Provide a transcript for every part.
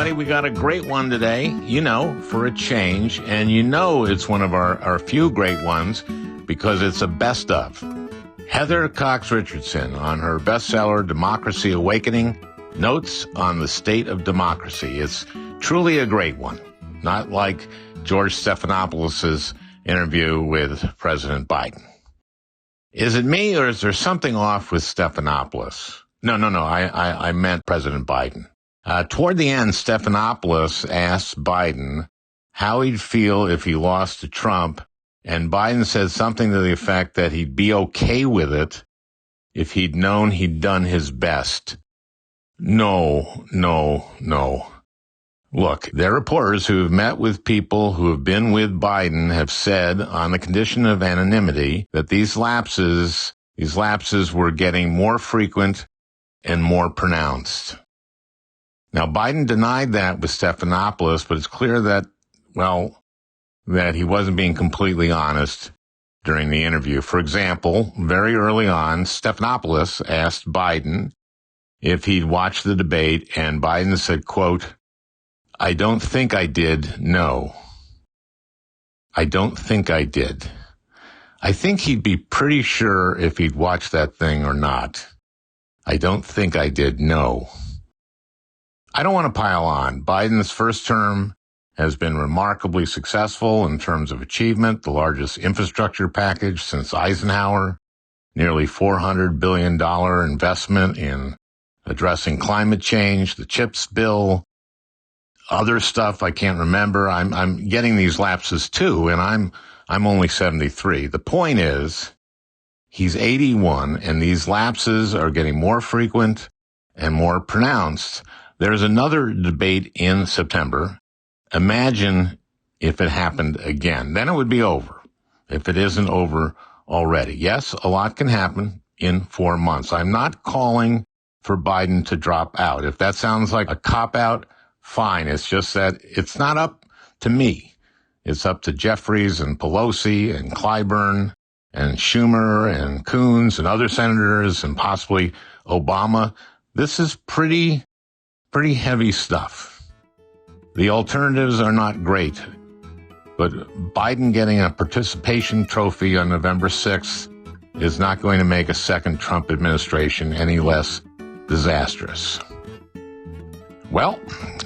everybody. We got a great one today, for a change. And it's one of our few great ones because it's a best of. Heather Cox Richardson on her bestseller, Democracy Awakening, Notes on the State of Democracy. It's truly a great one, not like George Stephanopoulos' interview with President Biden. Is it me or is there something off with Stephanopoulos? No, I meant President Biden. Toward the end, Stephanopoulos asked Biden how he'd feel if he lost to Trump, and Biden said something to the effect that he'd be okay with it if he'd known he'd done his best. No. Look, there are reporters who have met with people who have been with Biden have said, on the condition of anonymity, that these lapses were getting more frequent and more pronounced. Now, Biden denied that with Stephanopoulos, but it's clear that he wasn't being completely honest during the interview. For example, very early on, Stephanopoulos asked Biden if he'd watched the debate, and Biden said, quote, "I don't think I did, no. I don't think I did." I think he'd be pretty sure if he'd watched that thing or not. I don't think I did, no. I don't want to pile on. Biden's first term has been remarkably successful in terms of achievement, the largest infrastructure package since Eisenhower, nearly $400 billion investment in addressing climate change, the CHIPS bill, other stuff I can't remember. I'm getting these lapses too, and I'm only 73. The point is, he's 81, and these lapses are getting more frequent and more pronounced. There's another debate in September. Imagine if it happened again. Then it would be over, if it isn't over already. Yes, a lot can happen in 4 months. I'm not calling for Biden to drop out. If that sounds like a cop-out, fine. It's just that it's not up to me. It's up to Jeffries and Pelosi and Clyburn and Schumer and Coons and other senators and possibly Obama. This is pretty heavy stuff. The alternatives are not great, but Biden getting a participation trophy on November 6th is not going to make a second Trump administration any less disastrous. Well,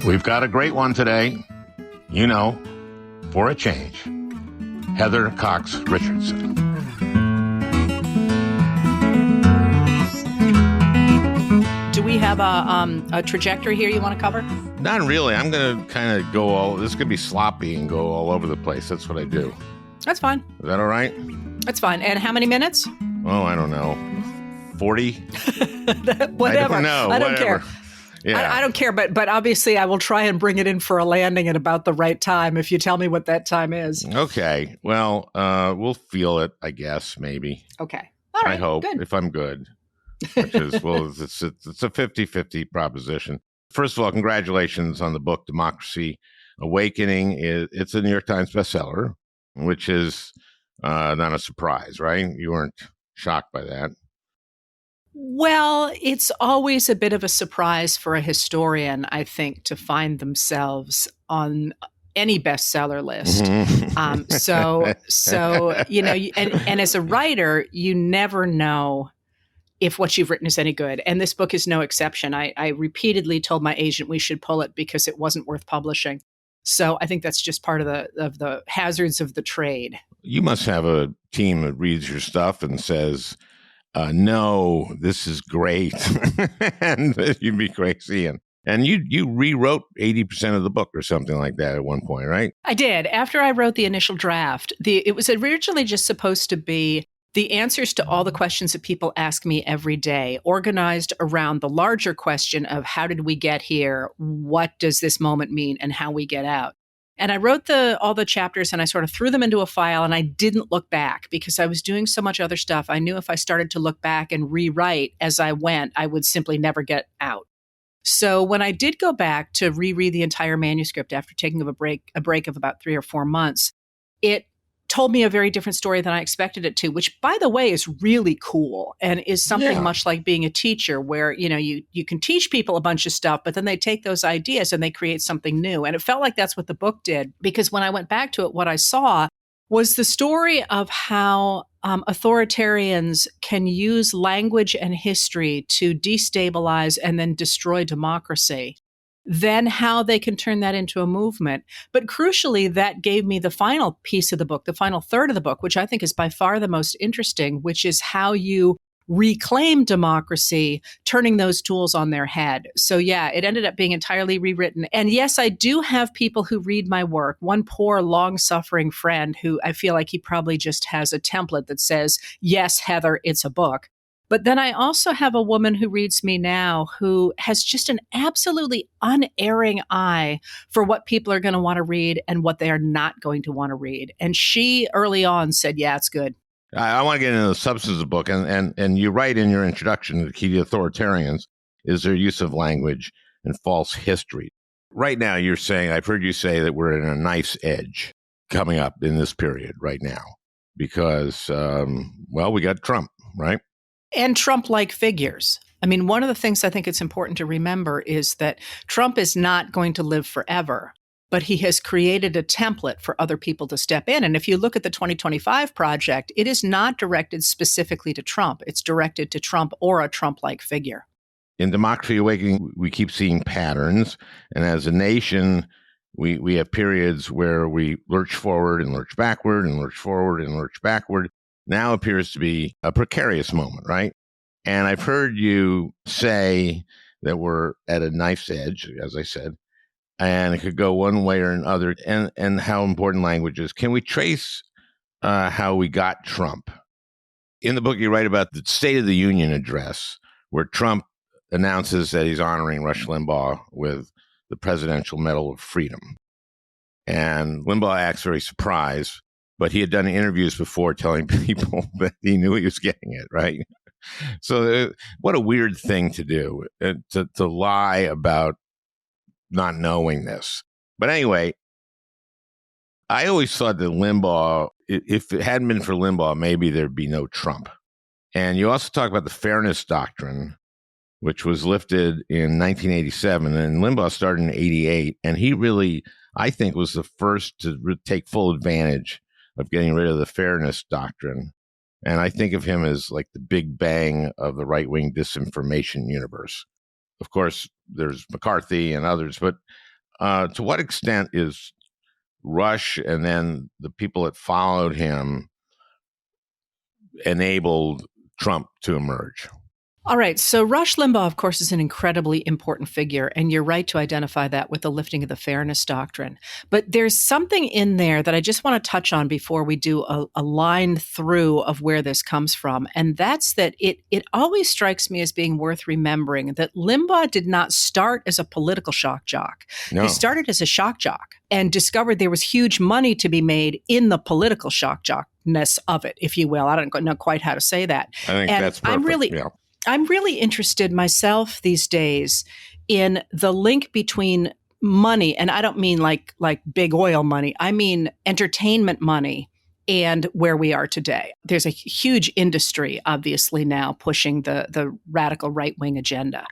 we've got a great one today, for a change. Heather Cox Richardson. Do we have a trajectory here you want to cover? Not really. I'm going to kind of this is going to be sloppy and go all over the place. That's what I do. That's fine. Is that all right? That's fine. And how many minutes? Oh, I don't know. 40? Whatever. I don't know. I don't care. Yeah. I don't care, but obviously I will try and bring it in for a landing at about the right time if you tell me what that time is. Okay. Well, we'll feel it, I guess, maybe. Okay. All right. I hope, good. if I'm good. Which is, it's a 50-50 proposition. First of all, congratulations on the book, Democracy Awakening. It's a New York Times bestseller, which is not a surprise, right? You weren't shocked by that. Well, it's always a bit of a surprise for a historian, I think, to find themselves on any bestseller list. Mm-hmm. And as a writer, you never know if what you've written is any good. And this book is no exception. I repeatedly told my agent we should pull it because it wasn't worth publishing. So I think that's just part of the hazards of the trade. You must have a team that reads your stuff and says, no, this is great. And you'd be crazy. And you rewrote 80% of the book or something like that at one point, right? I did. After I wrote the initial draft, it was originally just supposed to be the answers to all the questions that people ask me every day, organized around the larger question of how did we get here? What does this moment mean? And how we get out. And I wrote all the chapters and I sort of threw them into a file and I didn't look back because I was doing so much other stuff. I knew if I started to look back and rewrite as I went, I would simply never get out. So when I did go back to reread the entire manuscript after taking a break of about 3 or 4 months, it told me a very different story than I expected it to, which, by the way, is really cool and is something much like being a teacher where, you can teach people a bunch of stuff, but then they take those ideas and they create something new. And it felt like that's what the book did, because when I went back to it, what I saw was the story of how authoritarians can use language and history to destabilize and then destroy democracy, then how they can turn that into a movement. But crucially, that gave me the final piece of the book, the final third of the book, which I think is by far the most interesting, which is how you reclaim democracy, turning those tools on their head. So yeah, it ended up being entirely rewritten. And yes, I do have people who read my work. One poor, long-suffering friend who I feel like he probably just has a template that says, yes, Heather, it's a book. But then I also have a woman who reads me now who has just an absolutely unerring eye for what people are going to want to read and what they are not going to want to read. And she early on said, yeah, it's good. I want to get into the substance of the book. And you write in your introduction, the key to authoritarians is their use of language and false history. Right now, you're saying, I've heard you say that we're in a knife's edge coming up in this period right now because, we got Trump, right? And Trump-like figures. I mean, one of the things I think it's important to remember is that Trump is not going to live forever, but he has created a template for other people to step in. And if you look at the 2025 project, it is not directed specifically to Trump. It's directed to Trump or a Trump-like figure. In Democracy Awakening, we keep seeing patterns. And as a nation, we have periods where we lurch forward and lurch backward and lurch forward and lurch backward. Now appears to be a precarious moment, right? And I've heard you say that we're at a knife's edge, as I said, and it could go one way or another, and how important language is. Can we trace how we got Trump? In the book, you write about the State of the Union address, where Trump announces that he's honoring Rush Limbaugh with the Presidential Medal of Freedom. And Limbaugh acts very surprised, but he had done interviews before telling people that he knew he was getting it, right? So what a weird thing to do, to lie about not knowing this. But anyway, I always thought that Limbaugh, if it hadn't been for Limbaugh, maybe there'd be no Trump. And you also talk about the fairness doctrine, which was lifted in 1987, and Limbaugh started in 88. And he really, I think, was the first to take full advantage of getting rid of the fairness doctrine. And I think of him as like the big bang of the right-wing disinformation universe. Of course, there's McCarthy and others, but to what extent is Rush and then the people that followed him enabled Trump to emerge? All right. So Rush Limbaugh, of course, is an incredibly important figure, and you're right to identify that with the lifting of the fairness doctrine. But there's something in there that I just want to touch on before we do a line through of where this comes from. And that's that it always strikes me as being worth remembering that Limbaugh did not start as a political shock jock. No. He started as a shock jock and discovered there was huge money to be made in the political shock jockness of it, if you will. I don't know quite how to say that. I think that's perfect. I'm really interested myself these days in the link between money, and I don't mean like big oil money. I mean entertainment money and where we are today. There's a huge industry, obviously, now pushing the radical right-wing agenda,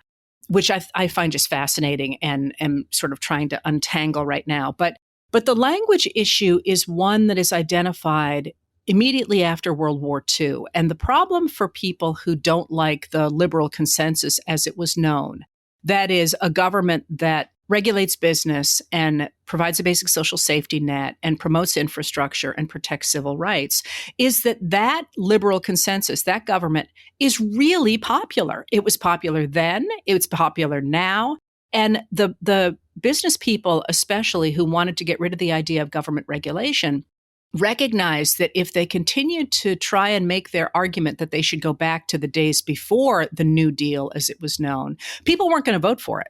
which I find just fascinating and am sort of trying to untangle right now. But the language issue is one that is identified immediately after World War II. And the problem for people who don't like the liberal consensus as it was known, that is a government that regulates business and provides a basic social safety net and promotes infrastructure and protects civil rights, is that liberal consensus, that government is really popular. It was popular then, it's popular now. And the business people, especially who wanted to get rid of the idea of government regulation, recognize that if they continued to try and make their argument that they should go back to the days before the New Deal, as it was known, people weren't going to vote for it.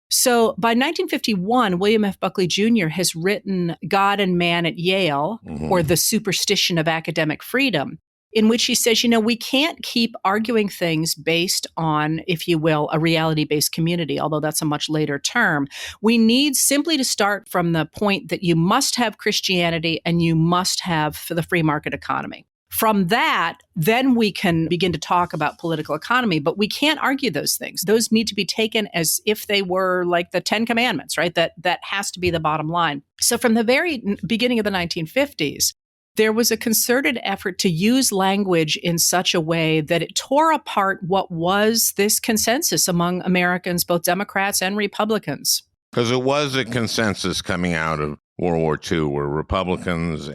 So by 1951, William F. Buckley Jr. has written God and Man at Yale, or The Superstition of Academic Freedom. in which he says, we can't keep arguing things based on, if you will, a reality-based community, although that's a much later term. We need simply to start from the point that you must have Christianity and you must have the free market economy. From that, then we can begin to talk about political economy, but we can't argue those things. Those need to be taken as if they were like the 10 Commandments, right? That has to be the bottom line. So from the very beginning of the 1950s, there was a concerted effort to use language in such a way that it tore apart what was this consensus among Americans, both Democrats and Republicans. Because it was a consensus coming out of World War II, where Republicans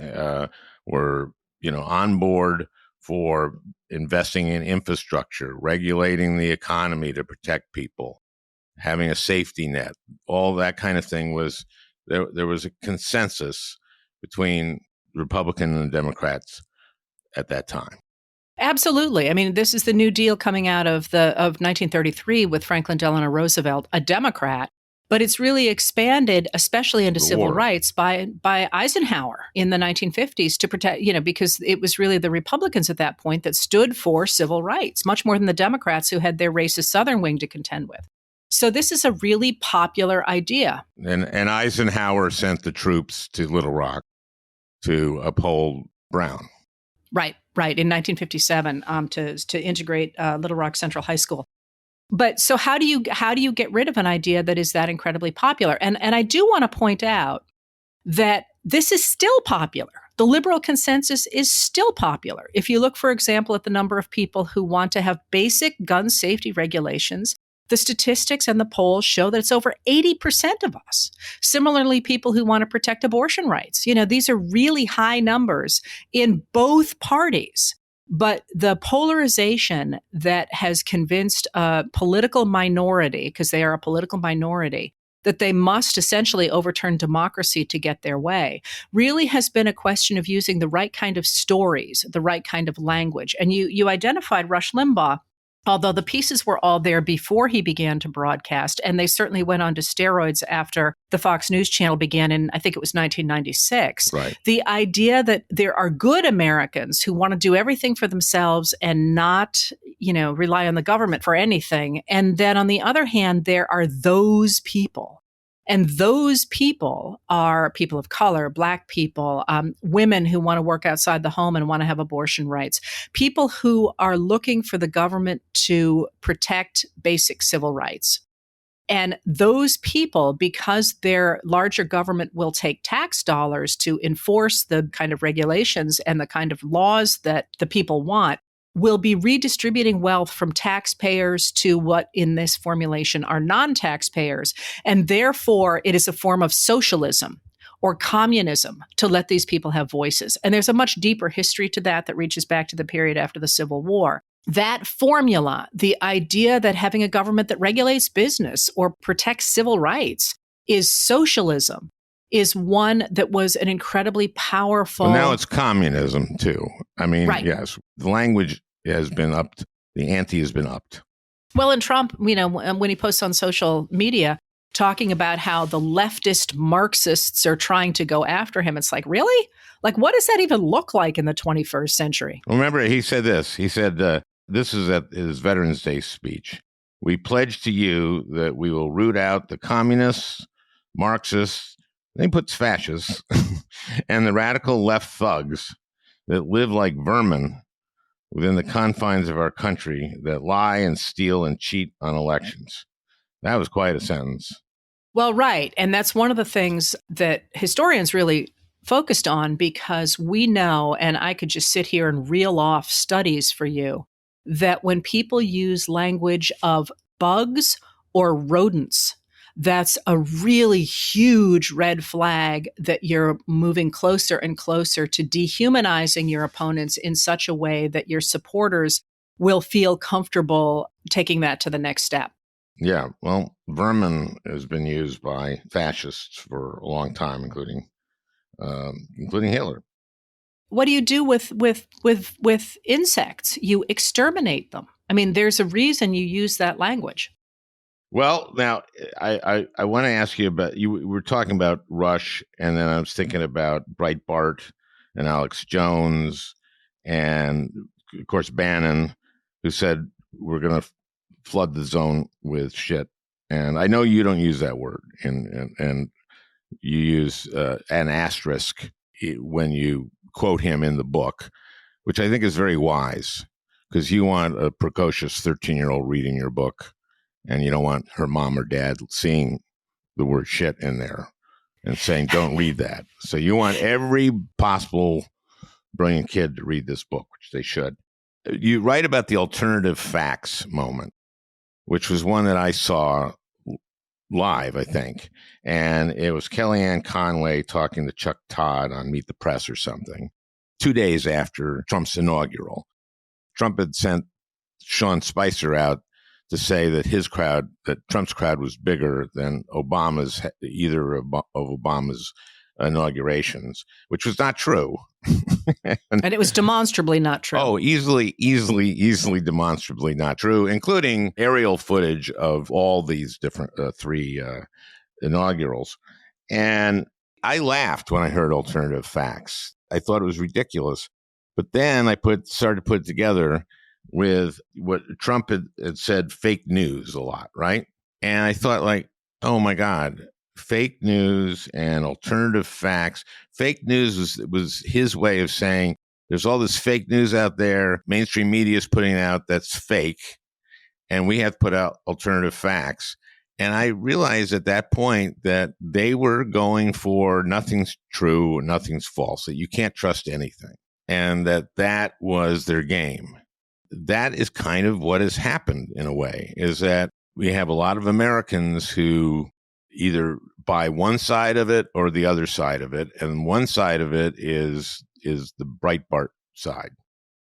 were, on board for investing in infrastructure, regulating the economy to protect people, having a safety net, all that kind of thing was there was a consensus between Republican and Democrats at that time. Absolutely. I mean, this is the New Deal coming out of 1933 with Franklin Delano Roosevelt, a Democrat, but it's really expanded, especially into civil rights, by Eisenhower in the 1950s to protect, because it was really the Republicans at that point that stood for civil rights, much more than the Democrats who had their racist Southern wing to contend with. So this is a really popular idea. And Eisenhower sent the troops to Little Rock to uphold Brown. Right, in 1957 to integrate Little Rock Central High School. But so how do you get rid of an idea that is that incredibly popular? And I do want to point out that this is still popular. The liberal consensus is still popular. If you look, for example, at the number of people who want to have basic gun safety regulations, the statistics and the polls show that it's over 80% of us. Similarly, people who want to protect abortion rights. These are really high numbers in both parties. But the polarization that has convinced a political minority, because they are a political minority, that they must essentially overturn democracy to get their way, really has been a question of using the right kind of stories, the right kind of language. And you identified Rush Limbaugh, although the pieces were all there before he began to broadcast, and they certainly went on to steroids after the Fox News Channel began in, I think it was 1996. Right. The idea that there are good Americans who want to do everything for themselves and not, rely on the government for anything. And then on the other hand, there are those people. And those people are people of color, Black people, women who want to work outside the home and want to have abortion rights, people who are looking for the government to protect basic civil rights. And those people, because their larger government will take tax dollars to enforce the kind of regulations and the kind of laws that the people want, will be redistributing wealth from taxpayers to what in this formulation are non-taxpayers. And therefore, it is a form of socialism or communism to let these people have voices. And there's a much deeper history to that reaches back to the period after the Civil War. That formula, the idea that having a government that regulates business or protects civil rights is socialism, is one that was an incredibly powerful... Well, now it's communism, too. I mean, right. Yes, the language has been upped. The ante has been upped. Well, and Trump, when he posts on social media talking about how the leftist Marxists are trying to go after him, it's like, really? Like, what does that even look like in the 21st century? Remember, he said this. He said, this is at his Veterans Day speech. We pledge to you that we will root out the communists, Marxists, then he puts fascists, and the radical left thugs that live like vermin within the confines of our country, that lie and steal and cheat on elections. That was quite a sentence. Well, right. And that's one of the things that historians really focused on, because we know, and I could just sit here and reel off studies for you, that when people use language of bugs or rodents, that's a really huge red flag that you're moving closer and closer to dehumanizing your opponents in such a way that your supporters will feel comfortable taking that to the next step. Yeah, well, vermin has been used by fascists for a long time, including Hitler. What do you do with insects? You exterminate them. I mean, there's a reason you use that language. Well, now I want to ask you about, you were talking about Rush, and then I was thinking about Breitbart and Alex Jones And of course, Bannon, who said, we're going to flood the zone with shit. And I know you don't use that word, and you use an asterisk when you quote him in the book, which I think is very wise, because you want a precocious 13-year-old reading your book, and you don't want her mom or dad seeing the word shit in there and saying, don't read that. So you want every possible brilliant kid to read this book, which they should. You write about the alternative facts moment, which was one that I saw live, I think. And it was Kellyanne Conway talking to Chuck Todd on Meet the Press or something, 2 days after Trump's inaugural. Trump had sent Sean Spicer out to say that that Trump's crowd was bigger than either of Obama's inaugurations, which was not true. And it was demonstrably not true. Oh, easily demonstrably not true, including aerial footage of all these different three inaugurals. And I laughed when I heard alternative facts. I thought it was ridiculous. But then I started to put it together with what Trump had said, fake news a lot, right? And I thought, like, oh my God, fake news and alternative facts. Fake news was his way of saying there's all this fake news out there. Mainstream media is putting out that's fake, and we have to put out alternative facts. And I realized at that point that they were going for nothing's true, nothing's false, that you can't trust anything, and that was their game. That is kind of what has happened in a way, is that we have a lot of Americans who either buy one side of it or the other side of it. And one side of it is the Breitbart side.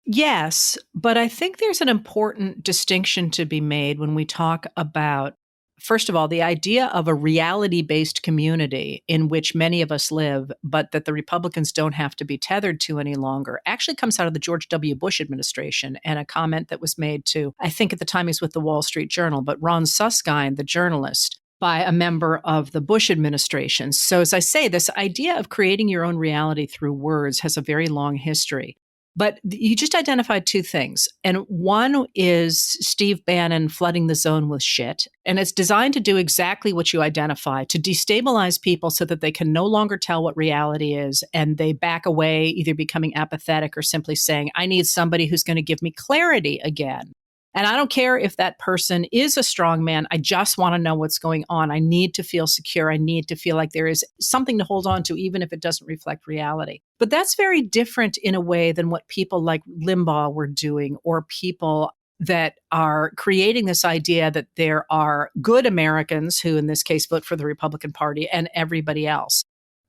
Yes, but I think there's an important distinction to be made when we talk about, first of all, the idea of a reality-based community in which many of us live, but that the Republicans don't have to be tethered to any longer, actually comes out of the George W. Bush administration, and a comment that was made to, I think at the time he was with the Wall Street Journal, but Ron Suskind, the journalist, by a member of the Bush administration. So as I say, this idea of creating your own reality through words has a very long history. But you just identified two things. And one is Steve Bannon flooding the zone with shit. And it's designed to do exactly what you identify, to destabilize people so that they can no longer tell what reality is. And they back away, either becoming apathetic or simply saying, I need somebody who's going to give me clarity again. And I don't care if that person is a strong man. I just want to know what's going on. I need to feel secure. I need to feel like there is something to hold on to, even if it doesn't reflect reality. But that's very different in a way than what people like Limbaugh were doing, or people that are creating this idea that there are good Americans who, in this case, vote for the Republican Party, and everybody else.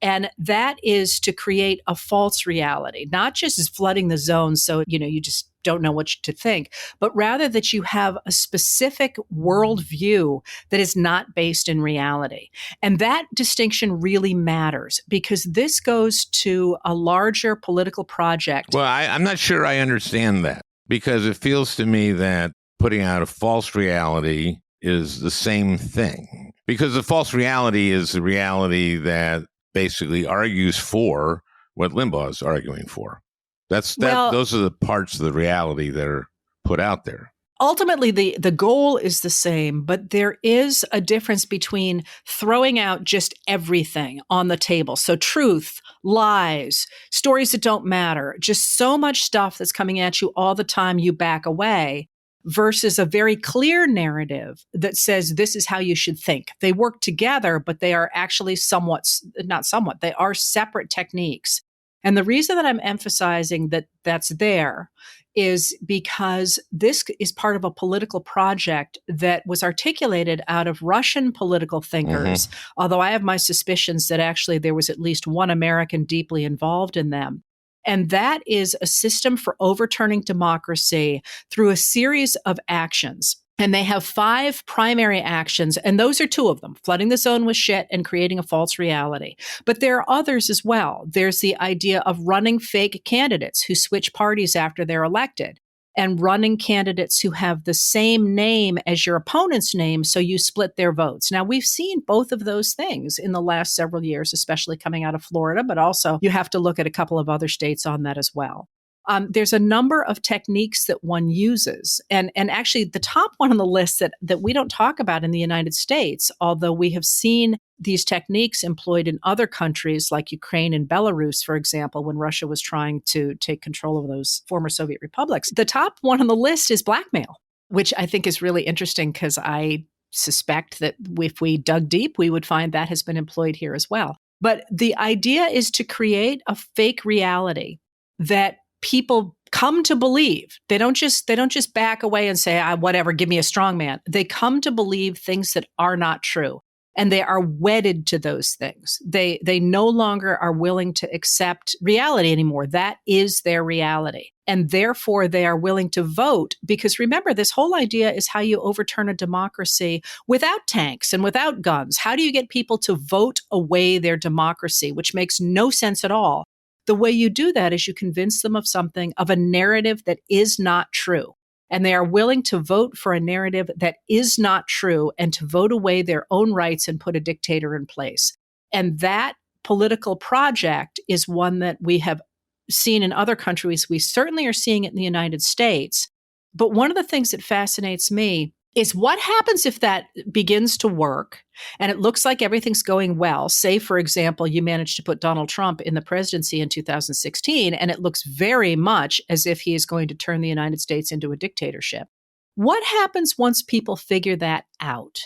And that is to create a false reality, not just as flooding the zone so, you just don't know what to think, but rather that you have a specific worldview that is not based in reality. And that distinction really matters, because this goes to a larger political project. Well, I'm not sure I understand that, because it feels to me that putting out a false reality is the same thing, because the false reality is the reality that basically argues for what Limbaugh is arguing for. Those are the parts of the reality that are put out there. Ultimately, the goal is the same, but there is a difference between throwing out just everything on the table. So truth, lies, stories that don't matter, just so much stuff that's coming at you all the time, you back away, versus a very clear narrative that says this is how you should think. They work together, but they are actually they are separate techniques. And the reason that I'm emphasizing that that's there is because this is part of a political project that was articulated out of Russian political thinkers, although I have my suspicions that actually there was at least one American deeply involved in them. And that is a system for overturning democracy through a series of actions. And they have 5 primary actions, and those are 2 of them, flooding the zone with shit and creating a false reality. But there are others as well. There's the idea of running fake candidates who switch parties after they're elected, and running candidates who have the same name as your opponent's name, so you split their votes. Now, we've seen both of those things in the last several years, especially coming out of Florida, but also you have to look at a couple of other states on that as well. There's a number of techniques that one uses. And actually, the top one on the list that we don't talk about in the United States, although we have seen these techniques employed in other countries like Ukraine and Belarus, for example, when Russia was trying to take control of those former Soviet republics. The top one on the list is blackmail, which I think is really interesting because I suspect that if we dug deep, we would find that has been employed here as well. But the idea is to create a fake reality that people come to believe. They don't just back away and say, whatever, give me a strong man. They come to believe things that are not true. And they are wedded to those things. They no longer are willing to accept reality anymore. That is their reality. And therefore, they are willing to vote because remember, this whole idea is how you overturn a democracy without tanks and without guns. How do you get people to vote away their democracy, which makes no sense at all? The way you do that is you convince them of something, of a narrative that is not true. And they are willing to vote for a narrative that is not true and to vote away their own rights and put a dictator in place. And that political project is one that we have seen in other countries. We certainly are seeing it in the United States. But one of the things that fascinates me is what happens if that begins to work and it looks like everything's going well. Say, for example, you managed to put Donald Trump in the presidency in 2016, and it looks very much as if he is going to turn the United States into a dictatorship. What happens once people figure that out?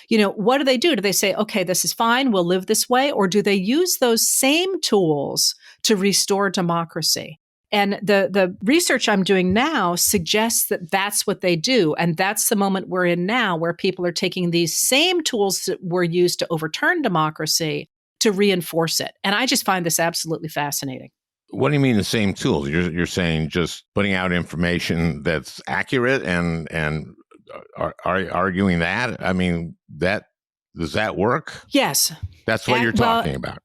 What do? Do they say, okay, this is fine, we'll live this way? Or do they use those same tools to restore democracy? And the research I'm doing now suggests that that's what they do. And that's the moment we're in now, where people are taking these same tools that were used to overturn democracy to reinforce it. And I just find this absolutely fascinating. What do you mean the same tools? You're saying just putting out information that's accurate and arguing that? I mean, does that work? Yes. That's what you're talking about.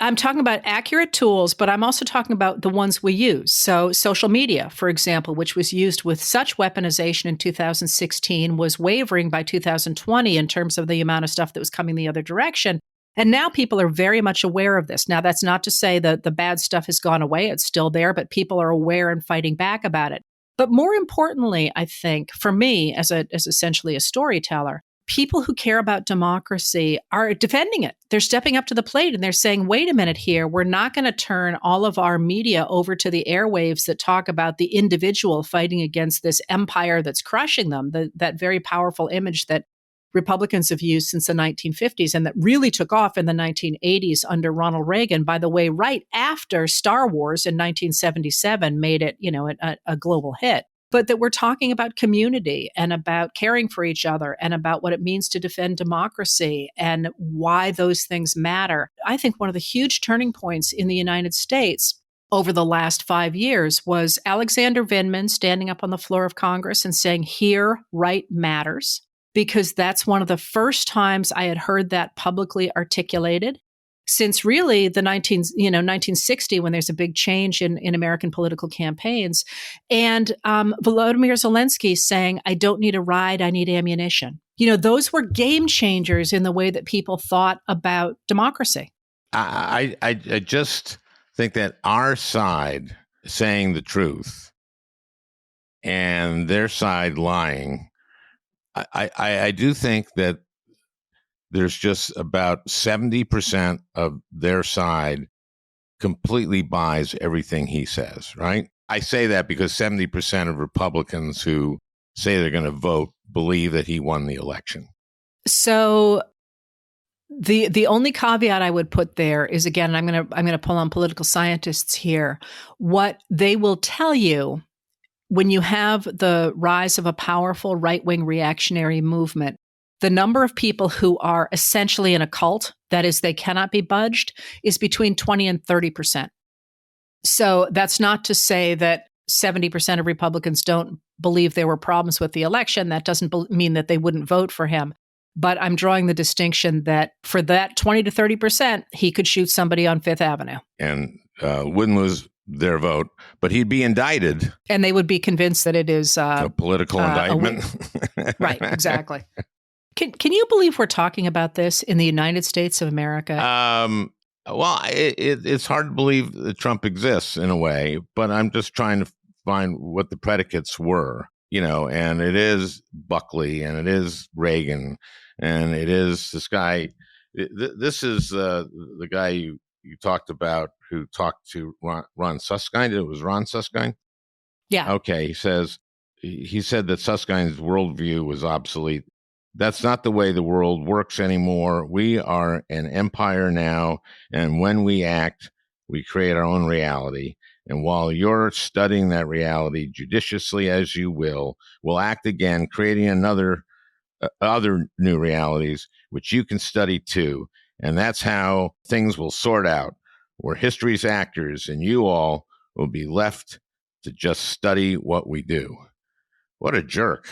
I'm talking about accurate tools, but I'm also talking about the ones we use. So social media, for example, which was used with such weaponization in 2016, was wavering by 2020 in terms of the amount of stuff that was coming the other direction. And now people are very much aware of this. Now, that's not to say that the bad stuff has gone away. It's still there, but people are aware and fighting back about it. But more importantly, I think, for me, as essentially a storyteller, people who care about democracy are defending it. They're stepping up to the plate and they're saying, wait a minute here, we're not going to turn all of our media over to the airwaves that talk about the individual fighting against this empire that's crushing them, that very powerful image that Republicans have used since the 1950s and that really took off in the 1980s under Ronald Reagan, by the way, right after Star Wars in 1977 made it, a global hit. But that we're talking about community and about caring for each other and about what it means to defend democracy and why those things matter. I think one of the huge turning points in the United States over the last 5 years was Alexander Vindman standing up on the floor of Congress and saying, here, right matters, because that's one of the first times I had heard that publicly articulated since really the 1960, when there's a big change in American political campaigns. And Volodymyr Zelensky saying, I don't need a ride, I need ammunition. Those were game changers in the way that people thought about democracy. I just think that our side saying the truth and their side lying, I do think that there's just about 70% of their side completely buys everything he says, right? I say that because 70% of Republicans who say they're going to vote believe that he won the election. So the only caveat I would put there is, again, I'm going to pull on political scientists here, what they will tell you when you have the rise of a powerful right-wing reactionary movement. The number of people who are essentially in a cult, that is, they cannot be budged, is between 20 and 30%. So that's not to say that 70% of Republicans don't believe there were problems with the election. That doesn't mean that they wouldn't vote for him. But I'm drawing the distinction that for that 20 to 30%, he could shoot somebody on Fifth Avenue. And wouldn't lose their vote, but he'd be indicted. And they would be convinced that it is a political indictment. Right, exactly. Can you believe we're talking about this in the United States of America? Well, it's hard to believe that Trump exists in a way, but I'm just trying to find what the predicates were, and it is Buckley and it is Reagan and it is this guy. This is the guy you talked about who talked to Ron Suskind. It was Ron Suskind. Yeah. Okay, he said that Suskind's worldview was obsolete. That's not the way the world works anymore. We are an empire now, and when we act, we create our own reality. And while you're studying that reality judiciously as you will, we'll act again, creating other new realities which you can study too. And that's how things will sort out. We're history's actors, and you all will be left to just study what we do. What a jerk.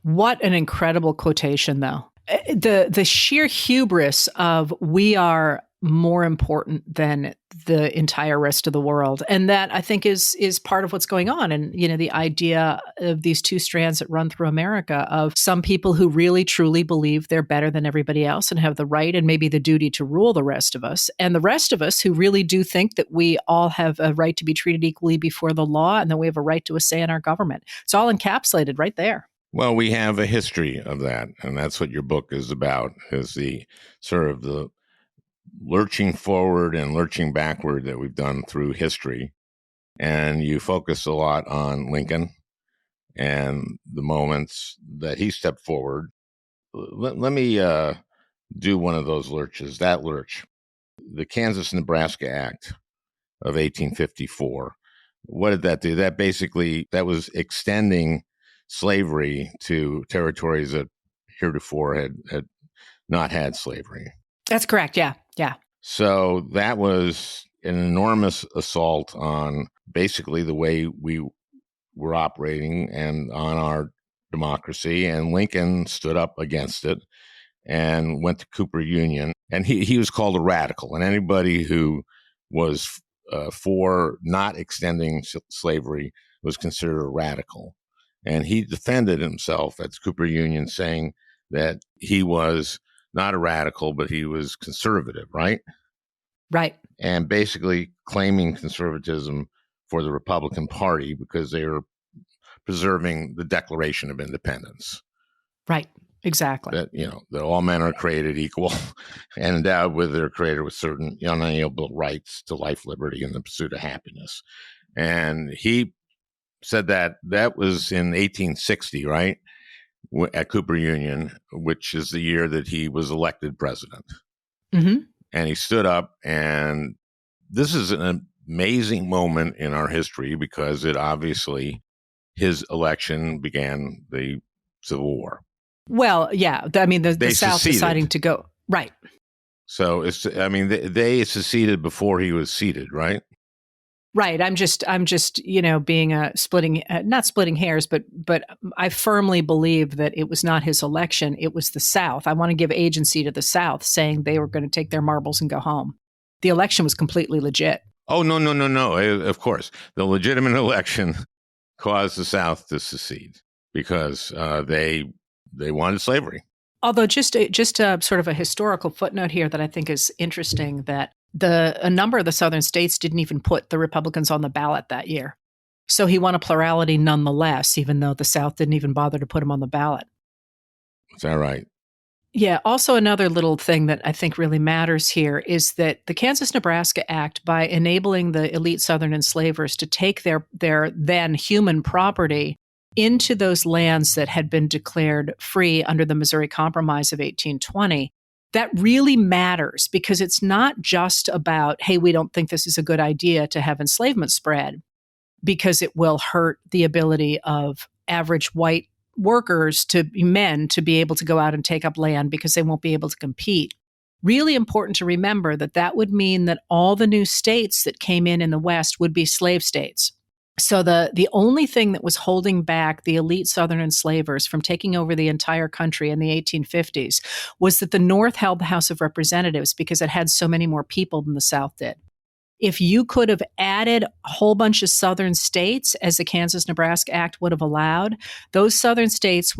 What an incredible quotation, though. The sheer hubris of we are more important than the entire rest of the world. And that, I think, is part of what's going on. And, the idea of these two strands that run through America of some people who really, truly believe they're better than everybody else and have the right and maybe the duty to rule the rest of us. And the rest of us who really do think that we all have a right to be treated equally before the law and that we have a right to a say in our government. It's all encapsulated right there. Well, we have a history of that, and that's what your book is about, is the sort of the lurching forward and lurching backward that we've done through history. And you focus a lot on Lincoln and the moments that he stepped forward. Let me do one of those lurches, that lurch. The Kansas-Nebraska Act of 1854. What did that do? That was extending slavery to territories that heretofore had not had slavery. That's correct. Yeah. Yeah. So that was an enormous assault on basically the way we were operating and on our democracy. And Lincoln stood up against it and went to Cooper Union. And he was called a radical. And anybody who was for not extending slavery was considered a radical. And he defended himself at Cooper Union, saying that he was not a radical, but he was conservative, right? Right. And basically claiming conservatism for the Republican Party because they were preserving the Declaration of Independence. Right. Exactly. That all men are created equal and endowed with their creator with certain unalienable rights to life, liberty, and the pursuit of happiness. And he said that was in 1860, right? At Cooper Union, which is the year that he was elected president. Mm-hmm. And he stood up, and this is an amazing moment in our history because it obviously, his election began the Civil War. Well, yeah. I mean, the South seceded. Deciding to go. Right. So they seceded before he was seated, right? Right. I'm just, being not splitting hairs, but I firmly believe that it was not his election. It was the South. I want to give agency to the South, saying they were going to take their marbles and go home. The election was completely legit. Oh, no. Of course. The legitimate election caused the South to secede because they wanted slavery. Although just a sort of a historical footnote here that I think is interesting, that a number of the southern states didn't even put the Republicans on the ballot that year. So he won a plurality nonetheless, even though the South didn't even bother to put him on the ballot. Is that right? Yeah. Also, another little thing that I think really matters here is that the Kansas-Nebraska Act, by enabling the elite Southern enslavers to take their then human property into those lands that had been declared free under the Missouri Compromise of 1820, that really matters because it's not just about, hey, we don't think this is a good idea to have enslavement spread because it will hurt the ability of average white workers men to be able to go out and take up land because they won't be able to compete. Really important to remember that would mean that all the new states that came in the West would be slave states. So the only thing that was holding back the elite Southern enslavers from taking over the entire country in the 1850s was that the North held the House of Representatives because it had so many more people than the South did. If you could have added a whole bunch of Southern states, as the Kansas-Nebraska Act would have allowed, those Western states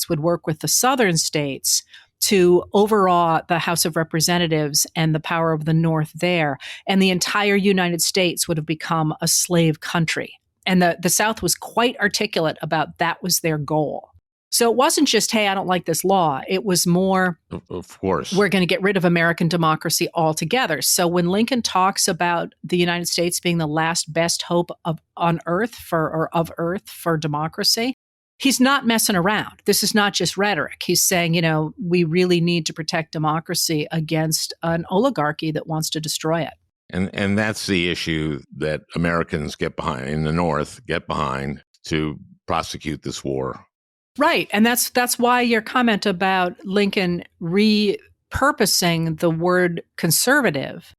would work with the Southern states to overawe the House of Representatives and the power of the North there. And the entire United States would have become a slave country. And the South was quite articulate about that was their goal. So it wasn't just, hey, I don't like this law. It was more, of course, we're going to get rid of American democracy altogether. So when Lincoln talks about the United States being the last best hope of Earth for democracy, he's not messing around. This is not just rhetoric. He's saying, we really need to protect democracy against an oligarchy that wants to destroy it. And that's the issue that Americans get behind, in the North, get behind to prosecute this war. Right. And that's why your comment about Lincoln repurposing the word conservative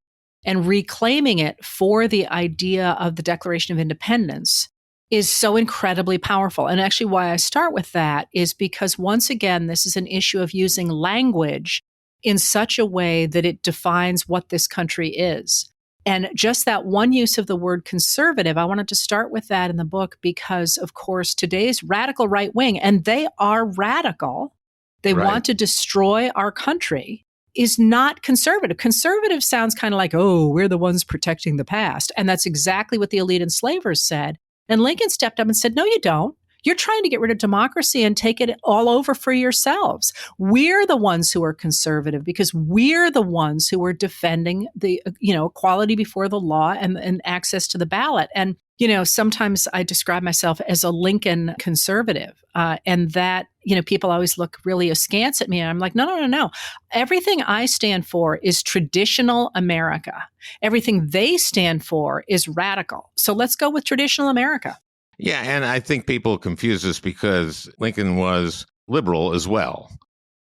and reclaiming it for the idea of the Declaration of Independence is so incredibly powerful. And actually why I start with that is because, once again, this is an issue of using language in such a way that it defines what this country is. And just that one use of the word conservative, I wanted to start with that in the book because, of course, today's radical right wing, and they are radical, they want to destroy our country, is not conservative. Conservative sounds kind of like, oh, we're the ones protecting the past. And that's exactly what the elite enslavers said. And Lincoln stepped up and said, no, you don't. You're trying to get rid of democracy and take it all over for yourselves. We're the ones who are conservative because we're the ones who are defending the, equality before the law and access to the ballot. And, sometimes I describe myself as a Lincoln conservative, and that, people always look really askance at me. And I'm like, no. Everything I stand for is traditional America. Everything they stand for is radical. So let's go with traditional America. Yeah, and I think people confuse this because Lincoln was liberal as well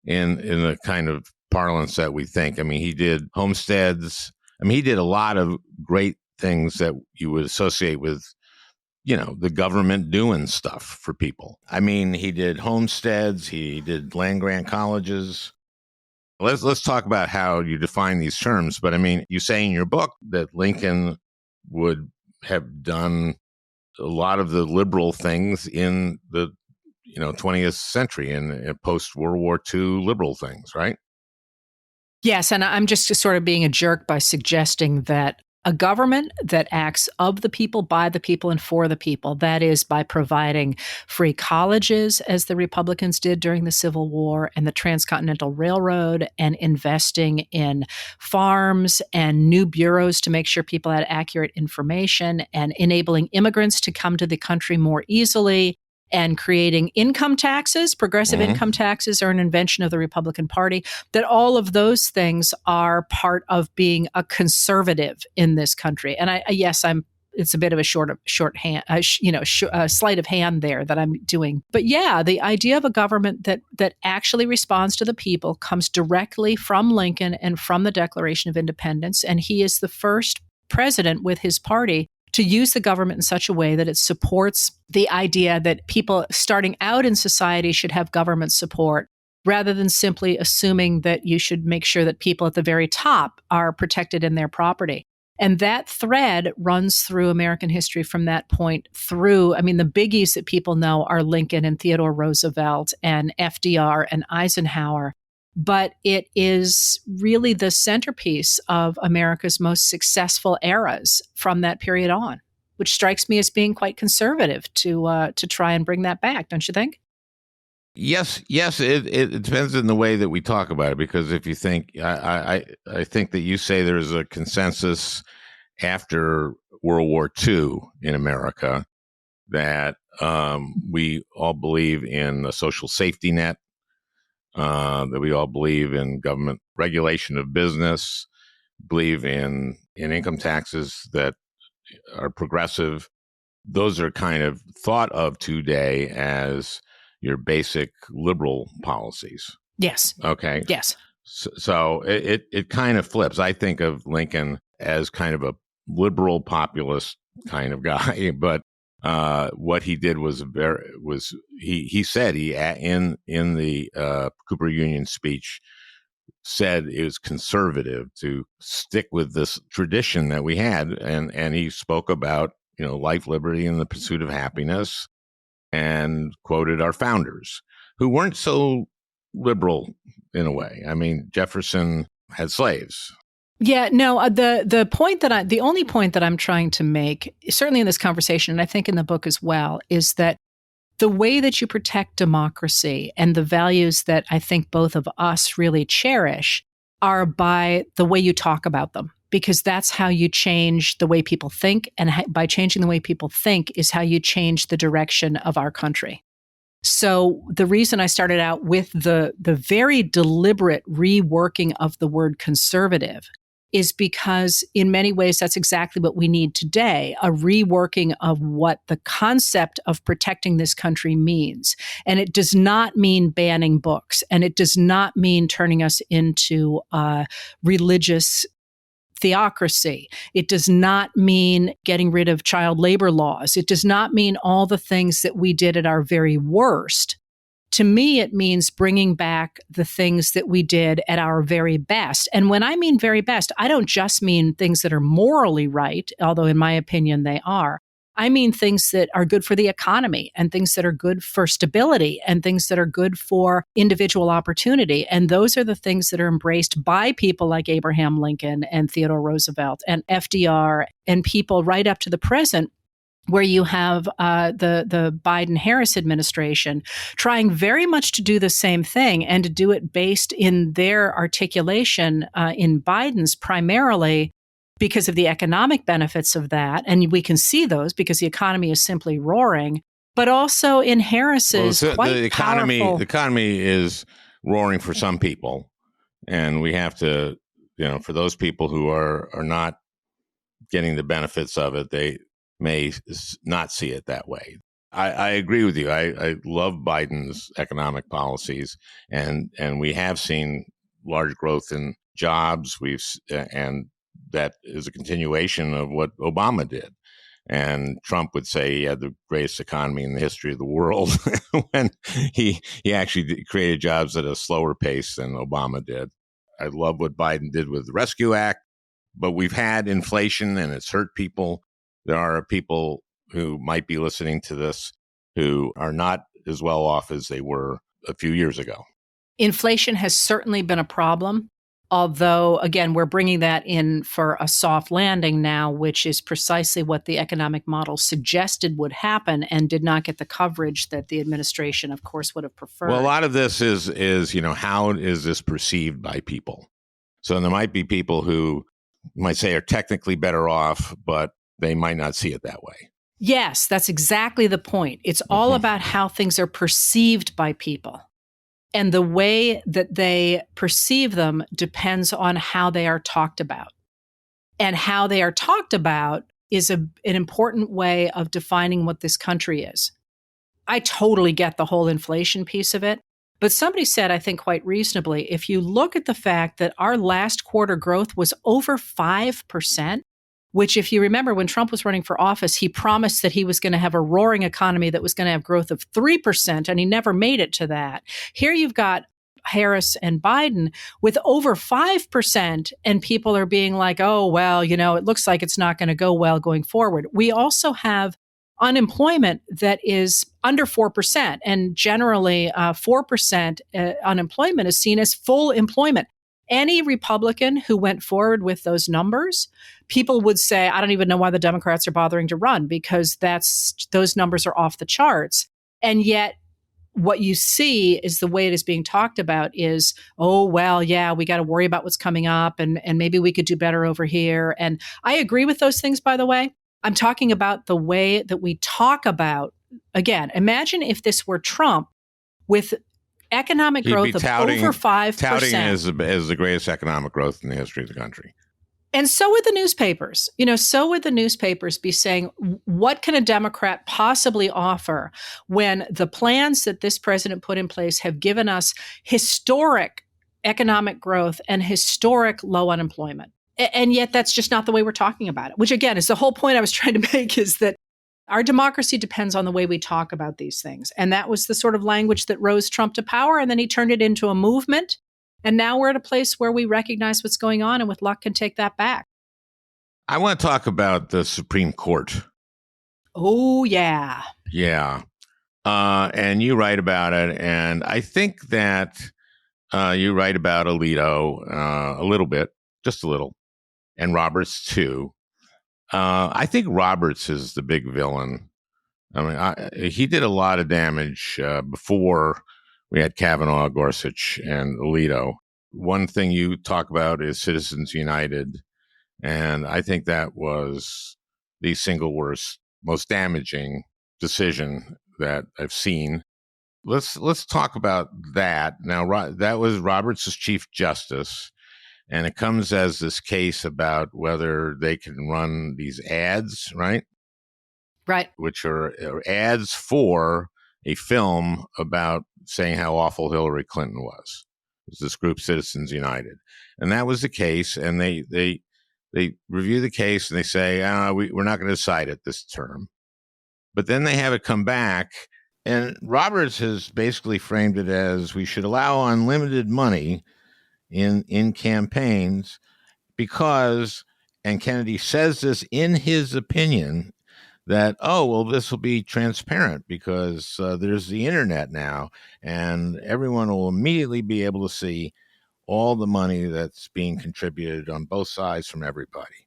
in the kind of parlance that we think. I mean, he did homesteads. I mean, he did a lot of great things that you would associate with, the government doing stuff for people. I mean, he did homesteads. He did land grant colleges. Let's talk about how you define these terms. But I mean, you say in your book that Lincoln would have done a lot of the liberal things in the 20th century and post World War II liberal things, right? Yes, and I'm just sort of being a jerk by suggesting that a government that acts of the people, by the people, and for the people, that is by providing free colleges, as the Republicans did during the Civil War, and the Transcontinental Railroad, and investing in farms and new bureaus to make sure people had accurate information, and enabling immigrants to come to the country more easily, and creating income taxes. Progressive income taxes are an invention of the Republican Party. That all of those things are part of being a conservative in this country. And it's a bit of a shorthand, sleight of hand there that I'm doing. But yeah, the idea of a government that actually responds to the people comes directly from Lincoln and from the Declaration of Independence. And he is the first president with his party to use the government in such a way that it supports the idea that people starting out in society should have government support, rather than simply assuming that you should make sure that people at the very top are protected in their property. And that thread runs through American history from that point through. I mean, the biggies that people know are Lincoln and Theodore Roosevelt and FDR and Eisenhower. But it is really the centerpiece of America's most successful eras from that period on, which strikes me as being quite conservative to try and bring that back, don't you think? Yes. It depends on the way that we talk about it, because if you think, I think that you say there's a consensus after World War II in America that we all believe in a social safety net. That we all believe in government regulation of business, believe in income taxes that are progressive. Those are kind of thought of today as your basic liberal policies. Yes. Okay. Yes. So it kind of flips. I think of Lincoln as kind of a liberal populist kind of guy, but what he did was he said in the Cooper Union speech said it was conservative to stick with this tradition that we had, and he spoke about life, liberty, and the pursuit of happiness, and quoted our founders who weren't so liberal in a way. I mean, Jefferson had slaves. Yeah, no, the only point that I'm trying to make, certainly in this conversation, and I think in the book as well, is that the way that you protect democracy and the values that I think both of us really cherish are by the way you talk about them, because that's how you change the way people think. And by changing the way people think is how you change the direction of our country. So the reason I started out with the very deliberate reworking of the word conservative is because in many ways that's exactly what we need today, a reworking of what the concept of protecting this country means. And it does not mean banning books, and it does not mean turning us into religious theocracy. It does not mean getting rid of child labor laws. It does not mean all the things that we did at our very worst. To me, it means bringing back the things that we did at our very best. And when I mean very best, I don't just mean things that are morally right, although in my opinion they are. I mean things that are good for the economy and things that are good for stability and things that are good for individual opportunity. And those are the things that are embraced by people like Abraham Lincoln and Theodore Roosevelt and FDR and people right up to the present, where you have the Biden-Harris administration trying very much to do the same thing and to do it based in their articulation in Biden's primarily because of the economic benefits of that. And we can see those because the economy is simply roaring, but also in Harris's quite powerful. The economy is roaring for some people. And we have to, for those people who are not getting the benefits of it, they may not see it that way. I agree with you. I love Biden's economic policies, and we have seen large growth in jobs. And that is a continuation of what Obama did. And Trump would say he had the greatest economy in the history of the world when he actually created jobs at a slower pace than Obama did. I love what Biden did with the Rescue Act, but we've had inflation and it's hurt people. There are people who might be listening to this who are not as well off as they were a few years ago. Inflation has certainly been a problem, although, again, we're bringing that in for a soft landing now, which is precisely what the economic model suggested would happen and did not get the coverage that the administration, of course, would have preferred. Well, a lot of this is how is this perceived by people? So there might be people who might say are technically better off, but they might not see it that way. Yes, that's exactly the point. It's all about how things are perceived by people. And the way that they perceive them depends on how they are talked about. And how they are talked about is an important way of defining what this country is. I totally get the whole inflation piece of it. But somebody said, I think quite reasonably, if you look at the fact that our last quarter growth was over 5%, which if you remember when Trump was running for office, he promised that he was going to have a roaring economy that was going to have growth of 3%, and he never made it to that. Here you've got Harris and Biden with over 5%, and people are being like, oh, well, it looks like it's not going to go well going forward. We also have unemployment that is under 4%, and generally 4% unemployment is seen as full employment. Any Republican who went forward with those numbers, people would say, I don't even know why the Democrats are bothering to run, because those numbers are off the charts. And yet what you see is the way it is being talked about is, oh, well, yeah, we got to worry about what's coming up and maybe we could do better over here. And I agree with those things, by the way. I'm talking about the way that we talk about, again, imagine if this were Trump with economic growth of over 5%. Touting it as the greatest economic growth in the history of the country. And so would the newspapers. So would the newspapers be saying, what can a Democrat possibly offer when the plans that this president put in place have given us historic economic growth and historic low unemployment? And yet that's just not the way we're talking about it, which again is the whole point I was trying to make, is that our democracy depends on the way we talk about these things. And that was the sort of language that rose Trump to power. And then he turned it into a movement. And now we're at a place where we recognize what's going on and with luck can take that back. I want to talk about the Supreme Court. Oh, yeah. Yeah. And you write about it. And I think that You write about Alito a little bit, just a little, and Roberts too. I think Roberts is the big villain. I mean, he did a lot of damage before we had Kavanaugh, Gorsuch, and Alito. One thing you talk about is Citizens United, and I think that was the single worst, most damaging decision that I've seen. Let's talk about that now. That was Roberts as Chief Justice, and it comes as this case about whether they can run these ads, right? Right. Which are ads for a film about saying how awful Hillary Clinton was. It was this group, Citizens United, and that was the case. And they review the case and they say, we're not going to decide it this term. But then they have it come back, and Roberts has basically framed it as we should allow unlimited money in campaigns because, and Kennedy says this in his opinion, that, oh, well, this will be transparent because there's the internet now, and everyone will immediately be able to see all the money that's being contributed on both sides from everybody.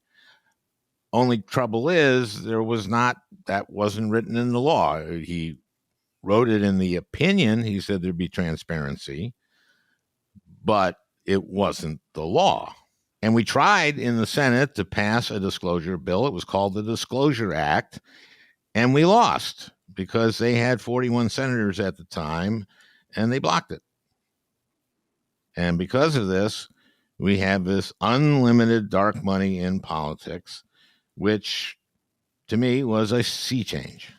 Only trouble is that wasn't written in the law. He wrote it in the opinion. He said there'd be transparency, but it wasn't the law. And we tried in the Senate to pass a disclosure bill. It was called the Disclosure Act. And we lost because they had 41 senators at the time and they blocked it. And because of this, we have this unlimited dark money in politics, which to me was a sea change.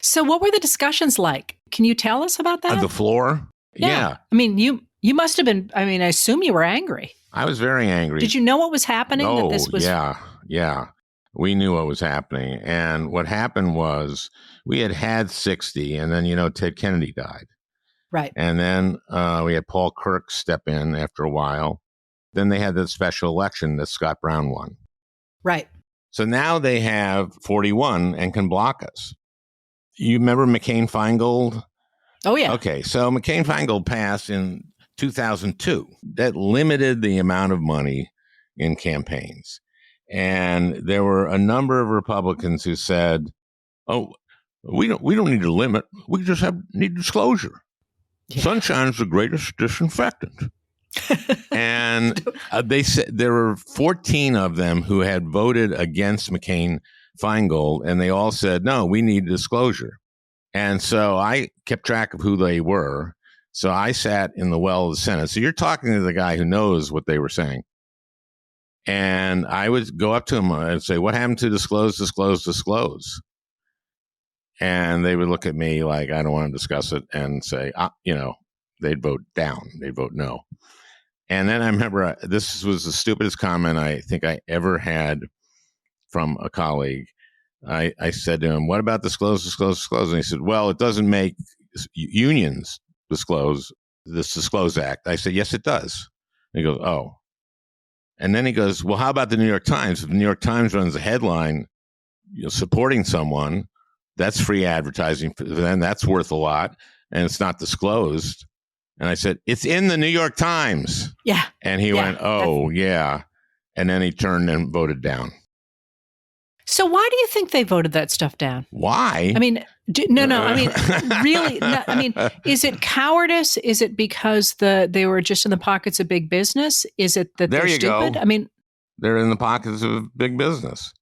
So what were the discussions like? Can you tell us about that? On the floor? Yeah. I mean, you must have been, I assume you were angry. I was very angry. Did you know what was happening? Oh, that this was... Yeah. We knew what was happening. And what happened was we had 60, and then, Ted Kennedy died. Right. And then we had Paul Kirk step in after a while. Then they had the special election that Scott Brown won. Right. So now they have 41 and can block us. You remember McCain-Feingold? Oh, yeah. Okay, so McCain-Feingold passed in 2002. That limited the amount of money in campaigns. And there were a number of Republicans who said, "Oh, we don't need a limit. We just need disclosure. Yeah. Sunshine's the greatest disinfectant." And they said there were 14 of them who had voted against McCain-Feingold, and they all said, "No, we need disclosure." And so I kept track of who they were. So I sat in the well of the Senate. So you're talking to the guy who knows what they were saying. And I would go up to him and say, "What happened to disclose? And they would look at me like I don't want to discuss it and say, they'd vote down. They'd vote no. And then I remember this was the stupidest comment I think I ever had from a colleague. I said to him, "What about disclose? And he said, "Well, it doesn't make unions disclose this Disclose Act." I said, "Yes, it does." And he goes, "Oh." And then he goes, "Well, how about the New York Times? If the New York Times runs a headline supporting someone, that's free advertising for them. That's worth a lot, and it's not disclosed." And I said, "It's in the New York Times." Yeah. And he went, "Oh, yeah." And then he turned and voted down. So why do you think they voted that stuff down? Why? Really? Is it cowardice? Is it because they were just in the pockets of big business? Is it that they're stupid? Go. They're in the pockets of big business.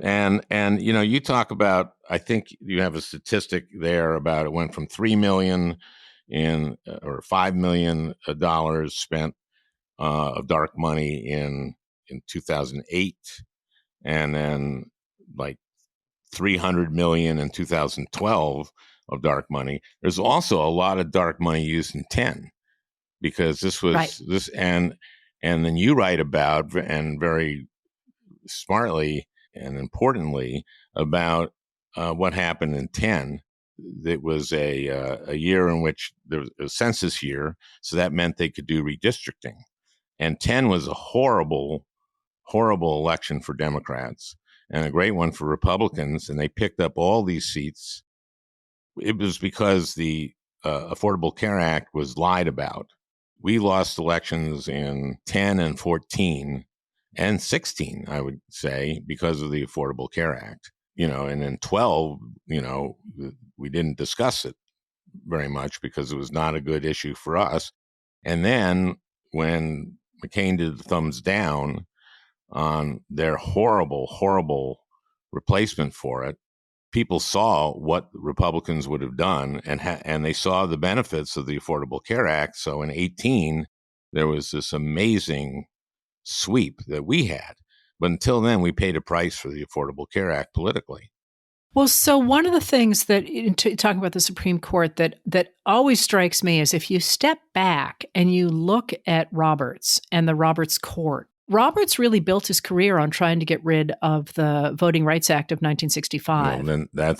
And you talk about, I think you have a statistic there about it went from $3 million or $5 million spent of dark money in 2008, and then like 300 million in 2012 of dark money. There's also a lot of dark money used in 10 because this was right. This and then you write about, and very smartly and importantly, about what happened in 10. It was a year in which there was a census year, so that meant they could do redistricting. And 10 was a horrible election for Democrats and a great one for Republicans, and they picked up all these seats. It was because the Affordable Care Act was lied about. We lost elections in 10 and 14 and 16, I would say, because of the Affordable Care Act. And in 12, we didn't discuss it very much because it was not a good issue for us. And then when McCain did the thumbs down on their horrible, horrible replacement for it, people saw what Republicans would have done, and they saw the benefits of the Affordable Care Act. So in 18, there was this amazing sweep that we had. But until then, we paid a price for the Affordable Care Act politically. Well, so one of the things that talking about the Supreme Court that always strikes me is if you step back and you look at Roberts and the Roberts Court, Roberts really built his career on trying to get rid of the Voting Rights Act of 1965. Well, then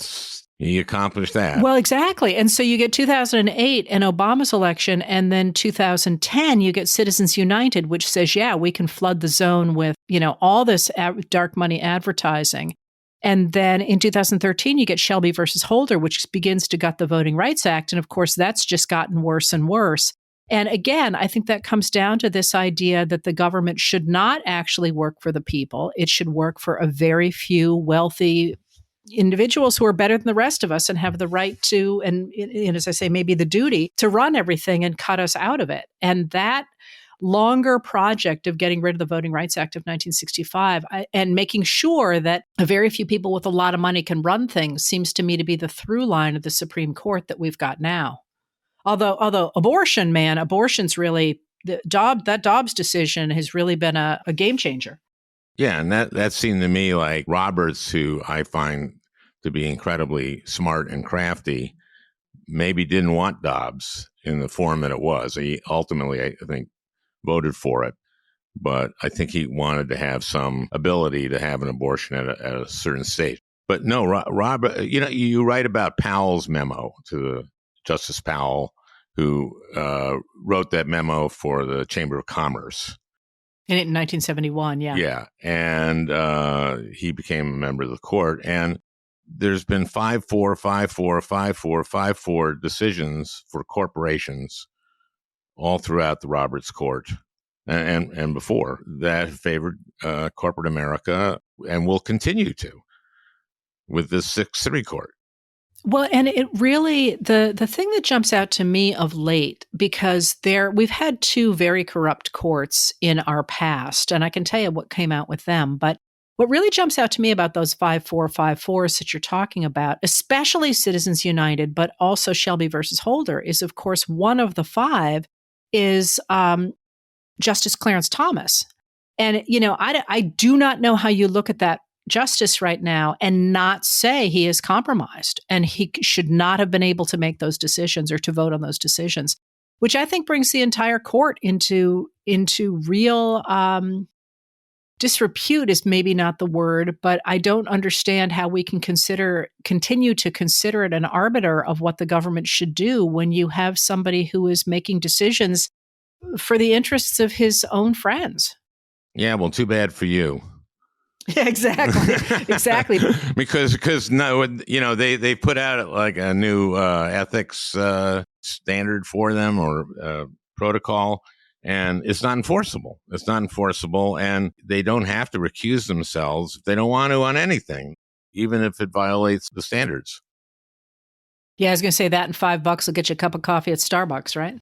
he accomplished that. Well, exactly. And so you get 2008 and Obama's election, and then 2010, you get Citizens United, which says, yeah, we can flood the zone with, all this dark money advertising. And then in 2013, you get Shelby versus Holder, which begins to gut the Voting Rights Act. And of course, that's just gotten worse and worse. And again, I think that comes down to this idea that the government should not actually work for the people. It should work for a very few wealthy individuals who are better than the rest of us and have the right to, and as I say, maybe the duty to run everything and cut us out of it. And that longer project of getting rid of the Voting Rights Act of 1965 and making sure that a very few people with a lot of money can run things seems to me to be the through line of the Supreme Court that we've got now. Although abortion's really, that Dobbs decision has really been a game changer. Yeah, and that seemed to me like Roberts, who I find to be incredibly smart and crafty, maybe didn't want Dobbs in the form that it was. He ultimately, I think, voted for it, but I think he wanted to have some ability to have an abortion at a certain stage. But no, Robert, you write about Powell's memo to Justice Powell, who wrote that memo for the Chamber of Commerce. In 1971, yeah. Yeah, and he became a member of the court. And there's been 5-4, 5-4, 5-4, 5-4 decisions for corporations all throughout the Roberts Court and before that favored corporate America and will continue to with this Sixth Circuit Court. Well, and it really, the thing that jumps out to me of late, because we've had two very corrupt courts in our past, and I can tell you what came out with them, but what really jumps out to me about those 5-4, 5-4s that you're talking about, especially Citizens United, but also Shelby versus Holder, is of course one of the five is Justice Clarence Thomas. And, I do not know how you look at that justice right now and not say he is compromised and he should not have been able to make those decisions or to vote on those decisions, which I think brings the entire court into real disrepute is maybe not the word, but I don't understand how we can continue to consider it an arbiter of what the government should do when you have somebody who is making decisions for the interests of his own friends. Yeah, well, too bad for you. Yeah, exactly. because no, they put out like a new ethics standard for them or protocol, and it's not enforceable. It's not enforceable, and they don't have to recuse themselves if they don't want to on anything, even if it violates the standards. Yeah, I was going to say that, and $5 will get you a cup of coffee at Starbucks, right?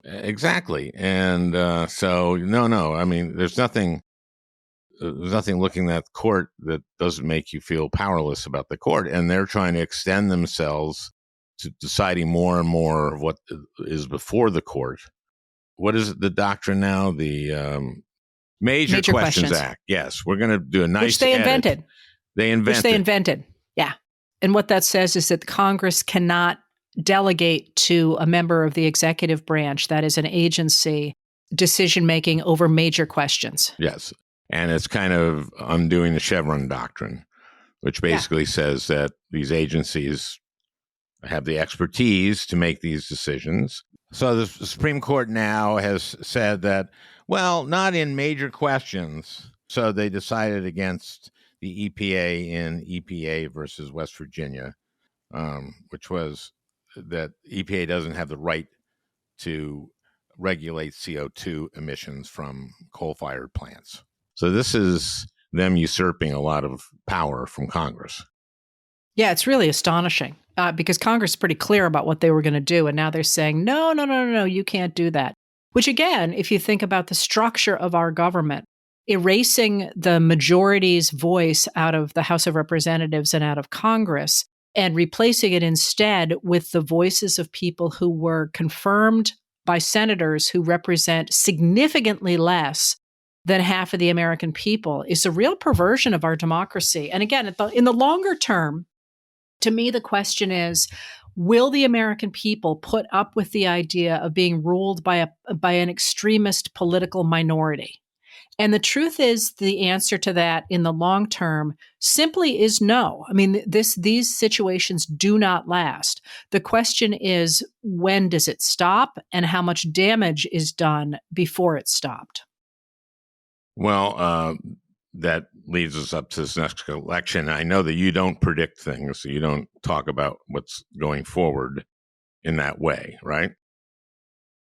Exactly, and so no. I mean, there's nothing looking at the court that doesn't make you feel powerless about the court. And they're trying to extend themselves to deciding more and more of what is before the court. What is the doctrine now? The Major Questions Act. Yes, we're going to do a nice Which they invented. Which they invented. Yeah. And what that says is that Congress cannot delegate to a member of the executive branch, that is an agency, decision-making over major questions. Yes. And it's kind of undoing the Chevron doctrine, which basically says that these agencies have the expertise to make these decisions. So the Supreme Court now has said that, well, not in major questions. So they decided against the EPA in EPA versus West Virginia, which was that EPA doesn't have the right to regulate CO2 emissions from coal-fired plants. So this is them usurping a lot of power from Congress. Yeah, it's really astonishing because Congress is pretty clear about what they were going to do. And now they're saying, no, no, no, no, no, you can't do that. Which, again, if you think about the structure of our government, erasing the majority's voice out of the House of Representatives and out of Congress and replacing it instead with the voices of people who were confirmed by senators who represent significantly less than half of the American people is a real perversion of our democracy. And again, in the longer term, to me, the question is, will the American people put up with the idea of being ruled by an extremist political minority? And the truth is, the answer to that in the long term simply is no. I mean, these situations do not last. The question is, when does it stop and how much damage is done before it's stopped? Well, that leads us up to this next election. I know that you don't predict things, so you don't talk about what's going forward in that way, right?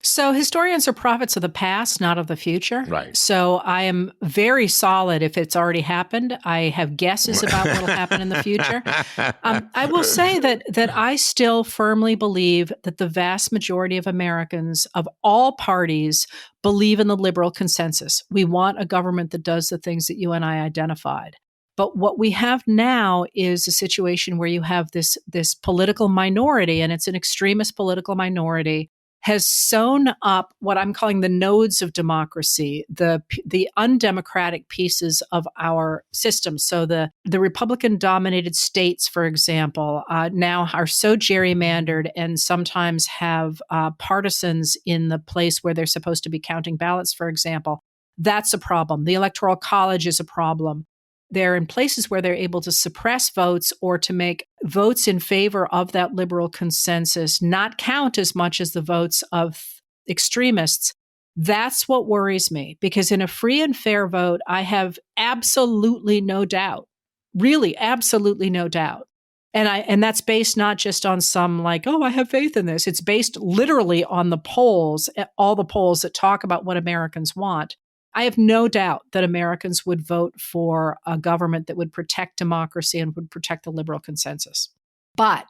So historians are prophets of the past, not of the future. Right. So I am very solid if it's already happened. I have guesses about what will happen in the future. I will say that I still firmly believe that the vast majority of Americans of all parties believe in the liberal consensus. We want a government that does the things that you and I identified. But what we have now is a situation where you have this political minority, and it's an extremist political minority, has sewn up what I'm calling the nodes of democracy, the undemocratic pieces of our system. So the Republican-dominated states, for example, now are so gerrymandered and sometimes have partisans in the place where they're supposed to be counting ballots, for example. That's a problem. The Electoral College is a problem. They're in places where they're able to suppress votes or to make votes in favor of that liberal consensus not count as much as the votes of extremists. That's what worries me, because in a free and fair vote, I have absolutely no doubt, really absolutely no doubt. And that's based not just on some like, oh, I have faith in this. It's based literally on the polls, all the polls that talk about what Americans want. I have no doubt that Americans would vote for a government that would protect democracy and would protect the liberal consensus. But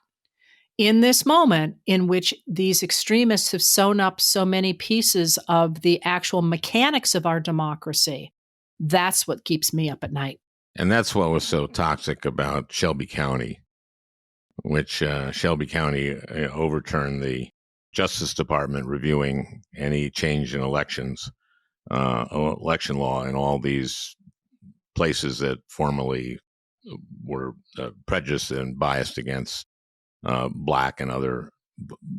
in this moment in which these extremists have sewn up so many pieces of the actual mechanics of our democracy, that's what keeps me up at night. And that's what was so toxic about Shelby County, which Shelby County overturned the Justice Department reviewing any change in elections. Election law in all these places that formerly were prejudiced and biased against black and other,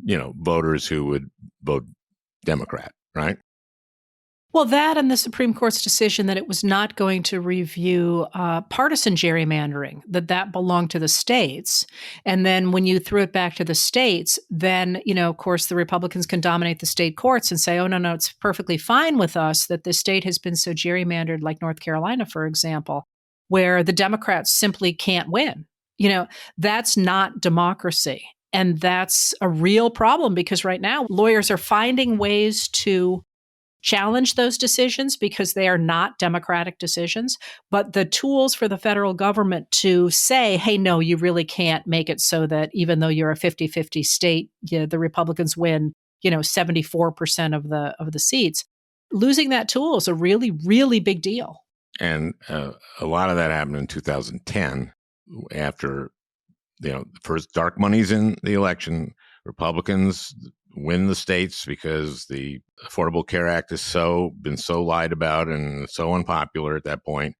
voters who would vote Democrat, right? Well, that and the Supreme Court's decision that it was not going to review partisan gerrymandering, that belonged to the states. And then when you threw it back to the states, then, of course, the Republicans can dominate the state courts and say, oh, no, it's perfectly fine with us that the state has been so gerrymandered, like North Carolina, for example, where the Democrats simply can't win. That's not democracy. And that's a real problem because right now lawyers are finding ways to challenge those decisions because they are not democratic decisions. But the tools for the federal government to say, hey, no, you really can't make it so that even though you're a 50-50 state, the Republicans win, 74% of the seats. Losing that tool is a really, really big deal. And a lot of that happened in 2010 after, the first dark money's in the election. Republicans win the states because the Affordable Care Act has been so lied about and so unpopular at that point.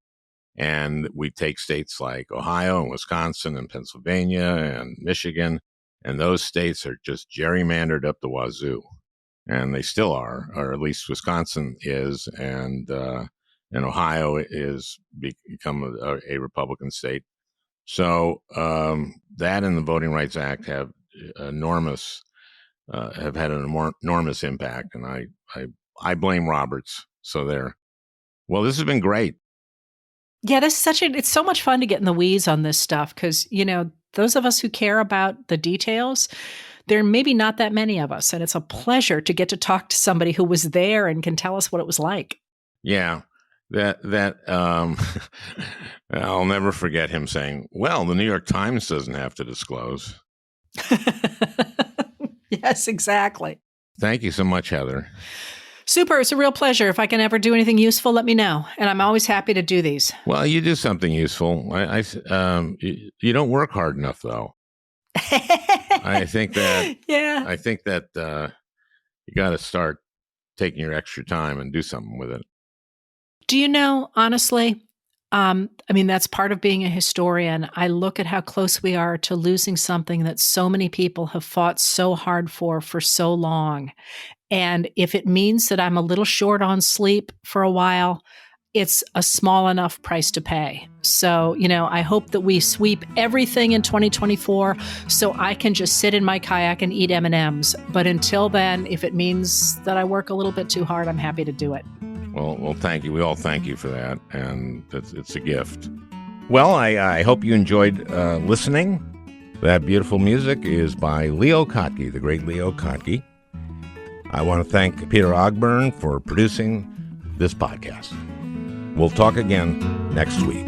And we take states like Ohio and Wisconsin and Pennsylvania and Michigan, and those states are just gerrymandered up the wazoo. And they still are, or at least Wisconsin is, and Ohio is become a Republican state. So that and the Voting Rights Act have have had an enormous impact, and I blame Roberts. So there. Well, this has been great. Yeah, it's so much fun to get in the weeds on this stuff because, those of us who care about the details, there are maybe not that many of us. And it's a pleasure to get to talk to somebody who was there and can tell us what it was like. Yeah. I'll never forget him saying, well, the New York Times doesn't have to disclose. Yes, exactly. Thank you so much, Heather. Super. It's a real pleasure. If I can ever do anything useful, let me know. And I'm always happy to do these. Well, you do something useful. You don't work hard enough, though. I think that you got to start taking your extra time and do something with it. Do you know, honestly, that's part of being a historian. I look at how close we are to losing something that so many people have fought so hard for so long. And if it means that I'm a little short on sleep for a while, it's a small enough price to pay. So, I hope that we sweep everything in 2024 so I can just sit in my kayak and eat M&Ms. But until then, if it means that I work a little bit too hard, I'm happy to do it. Well, thank you. We all thank you for that. And it's a gift. Well, I hope you enjoyed listening. That beautiful music is by Leo Kottke, the great Leo Kottke. I want to thank Peter Ogburn for producing this podcast. We'll talk again next week.